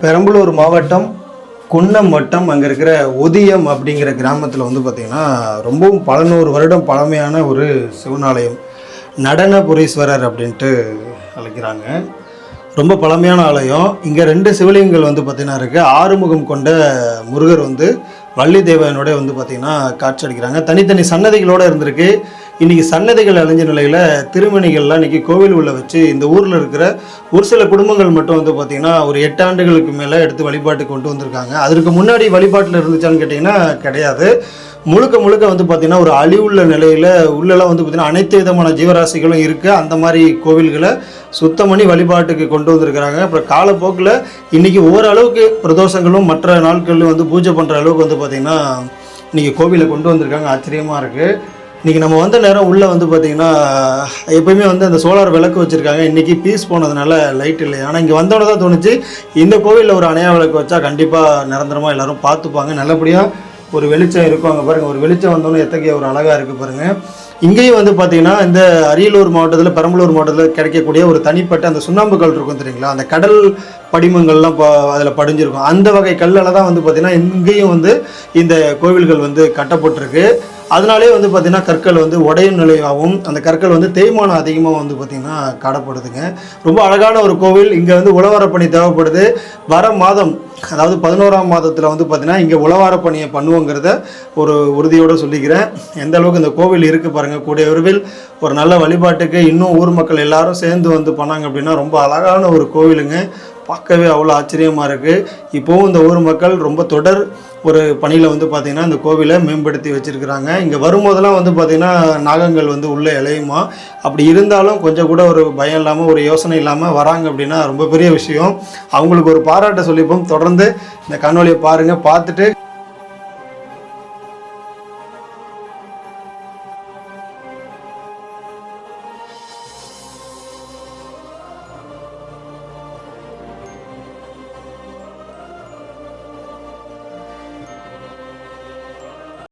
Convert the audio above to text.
பெரம்பலூர் மாவட்டம் குன்னம் வட்டம் அங்கே இருக்கிற ஒதியம் அப்படிங்கிற கிராமத்தில் வந்து பார்த்திங்கன்னா ரொம்பவும் பல நூறு வருடம் பழமையான ஒரு சிவனாலயம் நடனபுரீஸ்வரர் அப்படின்ட்டு அழைக்கிறாங்க. ரொம்ப பழமையான ஆலயம். இங்கே 2 சிவலிங்கங்கள் வந்து பார்த்திங்கன்னா இருக்குது. ஆறுமுகம் கொண்ட முருகர் வந்து வள்ளி தேவனோட வந்து பார்த்திங்கன்னா காட்சி அளிக்கிறாங்க. தனித்தனி சன்னதிகளோடு இருந்திருக்கு. இன்றைக்கி சன்னதிகள் அழிஞ்ச நிலையில் திருமணிகள்லாம் இன்றைக்கி கோவில் உள்ள வச்சு இந்த ஊரில் இருக்கிற ஒரு சில குடும்பங்கள் மட்டும் வந்து பார்த்திங்கன்னா ஒரு 8 ஆண்டுகளுக்கு மேலே எடுத்து வழிபாட்டுக்கு கொண்டு வந்திருக்காங்க. அதற்கு முன்னாடி வழிபாட்டில் இருந்துச்சான்னு கேட்டிங்கன்னா கிடையாது. முழுக்க வந்து பார்த்திங்கன்னா ஒரு அழிவுள்ள நிலையில் உள்ளெல்லாம் வந்து பார்த்திங்கன்னா அனைத்து விதமான ஜீவராசிகளும் இருக்குது. அந்த மாதிரி கோவில்களை சுத்தம் பண்ணி வழிபாட்டுக்கு கொண்டு வந்திருக்கிறாங்க. அப்புறம் காலப்போக்கில் இன்றைக்கி ஓரளவுக்கு பிரதோஷங்களும் மற்ற நாட்களும் வந்து பூஜை பண்ணுற அளவுக்கு வந்து பார்த்திங்கன்னா இன்றைக்கி கோவிலை கொண்டு வந்திருக்காங்க. ஆச்சரியமாக இருக்குது. இன்றைக்கி நம்ம வந்த நேரம் உள்ளே வந்து பார்த்திங்கன்னா எப்போயுமே வந்து அந்த சோலார் விளக்கு வச்சுருக்காங்க. இன்றைக்கி பீஸ் போனதுனால லைட் இல்லை. ஆனால் இங்கே வந்தோட தான் தோணுச்சு இந்த கோவிலில் ஒரு அணையா விளக்கு வச்சா கண்டிப்பாக நிரந்தரமாக எல்லோரும் பார்த்துப்பாங்க. நல்லபடியாக ஒரு வெளிச்சம் இருக்கும். அங்கே பாருங்கள், ஒரு வெளிச்சம் வந்தோன்னே எத்தகைய ஒரு அழகாக இருக்குது பாருங்கள். இங்கேயும் வந்து பார்த்திங்கன்னா இந்த அரியலூர் மாவட்டத்தில் பெரம்பலூர் மாவட்டத்தில் கிடைக்கக்கூடிய ஒரு தனிப்பட்ட அந்த சுண்ணாம்பு கல் இருக்கும் தெரியுங்களா, அந்த கடல் படிமங்கள்லாம் அதில் படிஞ்சிருக்கும். அந்த வகை கல்லில் தான் வந்து பார்த்திங்கன்னா இங்கேயும் வந்து இந்த கோவில்கள் வந்து கட்டப்பட்டிருக்கு. அதனாலே வந்து பார்த்திங்கன்னா கற்கள் வந்து உடையும் நிலையாகவும் அந்த கற்கள் வந்து தேய்மானம் அதிகமாக வந்து பார்த்திங்கன்னா காணப்படுதுங்க. ரொம்ப அழகான ஒரு கோவில். இங்கே வந்து உழவாரப்பணி தேவைப்படுது. வர மாதம், அதாவது 11ஆம் மாதத்தில் வந்து பார்த்திங்கன்னா இங்கே உழவாரப்பணியை பண்ணுவோங்கிறத ஒரு உறுதியோடு சொல்லிக்கிறேன். எந்த அளவுக்கு இந்த கோவில் இருக்குது பாருங்கள். கூடிய விரைவில் ஒரு நல்ல வழிபாட்டுக்கு இன்னும் ஊர் மக்கள் எல்லாரும் சேர்ந்து வந்து பண்ணாங்க அப்படின்னா ரொம்ப அழகான ஒரு கோவிலுங்க. பார்க்கவே அவ்வளோ ஆச்சரியமாக இருக்குது. இப்போவும் இந்த ஊர் மக்கள் ரொம்ப தொடர் ஒரு பணியில் வந்து பார்த்திங்கன்னா இந்த கோவிலை மேம்படுத்தி வச்சுருக்கிறாங்க. இங்கே வரும்போதெல்லாம் வந்து பார்த்திங்கன்னா நாகங்கள் வந்து உள்ளே இலையுமா. அப்படி இருந்தாலும் கொஞ்சம் கூட ஒரு பயம் இல்லாமல் ஒரு யோசனை இல்லாமல் வராங்க அப்படின்னா ரொம்ப பெரிய விஷயம். அவங்களுக்கு ஒரு பாராட்ட சொல்லிப்போம். தொடர்ந்து இந்த காணொலியை பாருங்கள். பார்த்துட்டு